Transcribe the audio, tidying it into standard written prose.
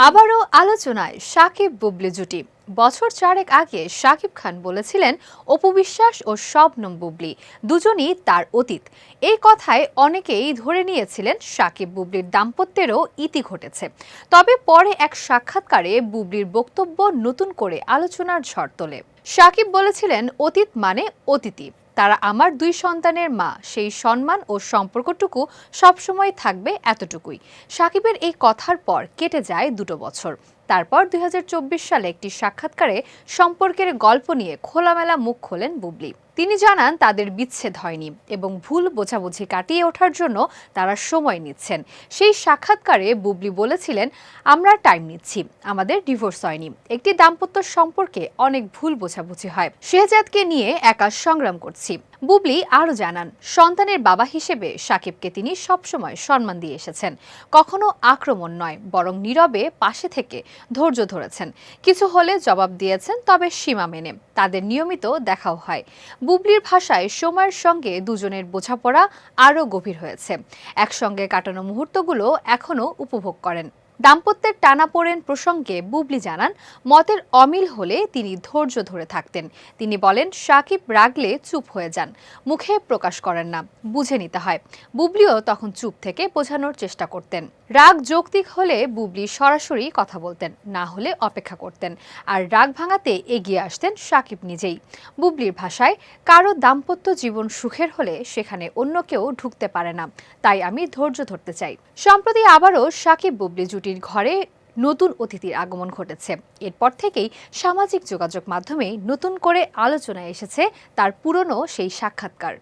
আবারও আলোচনায় শাকিব বুবলি জুটি। বছর চারেক আগে শাকিব খান বলেছিলেন অপু বিশ্বাস ও শবনম বুবলি দুজনই তার অতীত। এই কথায় অনেকেই ধরে নিয়েছিলেন শাকিব বুবলির দাম্পত্যেরও ইতি ঘটেছে। তবে পরে এক সাক্ষাৎকারে বুবলির বক্তব্য নতুন করে আলোচনার ঝড় তোলে। শাকিব বলেছিলেন, অতীত মানে অতিথি, তারা আমার দুই সন্তানের মা, সেই সম্মান ও সম্পর্কটুকু সবসময় থাকবে এতটুকুই। শাকিবের এই কথার পর কেটে যায় 2 বছর। তারপর 2024 সালে একটি সাক্ষাৎকারে সম্পর্কের গল্প নিয়ে খোলামেলা মুখ খোলেন বুবলি। তিনি জানান তাদের বিচ্ছেদ হয়নি এবং ভুল বোঝাবুঝি কাটিয়ে ওঠার জন্য তারা সময় নিচ্ছেন। সেই সাক্ষাৎকারে বুবলি বলেছিলেন, আমরা টাইম নিচ্ছি, আমাদের ডিভোর্স হয়নি, একটি দাম্পত্য সম্পর্কে অনেক ভুল বোঝাবুঝি হয়, শেহজাদকে নিয়ে একা সংগ্রাম করছি। বুবলি আরও জানান, সন্তানের বাবা হিসেবে শাকিবকে তিনি সবসময় সম্মান দিয়ে এসেছেন, কখনো আক্রমণ নয়, বরং নীরবে পাশে থেকে ধৈর্য ধরেছেন। কিছু হলে জবাব দিয়েছেন, তবে সীমা মেনে। তাদের নিয়মিত দেখাও হয়। বুবলির ভাষায়, সময়ের সঙ্গে দুজনের বোঝাপড়া আরও গভীর হয়েছে। একসঙ্গে কাটানো মুহূর্তগুলো এখনও উপভোগ করেন। দাম্পত্যের টানাপোড়েন প্রসঙ্গে বুবলি জানান, মতের অমিল হলে তিনি ধৈর্য ধরে থাকতেন। তিনি বলেন, শাকিব রাগলে চুপ হয়ে যান, মুখে প্রকাশ করেন না, বুঝে নিতে হয়। বুবলিও তখন চুপ থেকে বোঝানোর চেষ্টা করতেন। রাগ যৌক্তিক হলে বুবলি সরাসরি কথা বলতেন, না হলে অপেক্ষা করতেন। আর রাগ ভাঙাতে এগিয়ে আসতেন শাকিব নিজেই। বুবলির ভাষায়, কারো দাম্পত্য জীবন সুখের হলে সেখানে অন্য কেউ ঢুকতে পারে না, তাই আমি ধৈর্য ধরতে চাই। সম্প্রতি আবারও শাকিব বুবলি জুটির ঘরে নতুন অতিথির আগমন ঘটেছে। এরপর থেকেই সামাজিক যোগাযোগ মাধ্যমে নতুন করে আলোচনায় এসেছে তার পুরনো সেই সাক্ষাৎকার।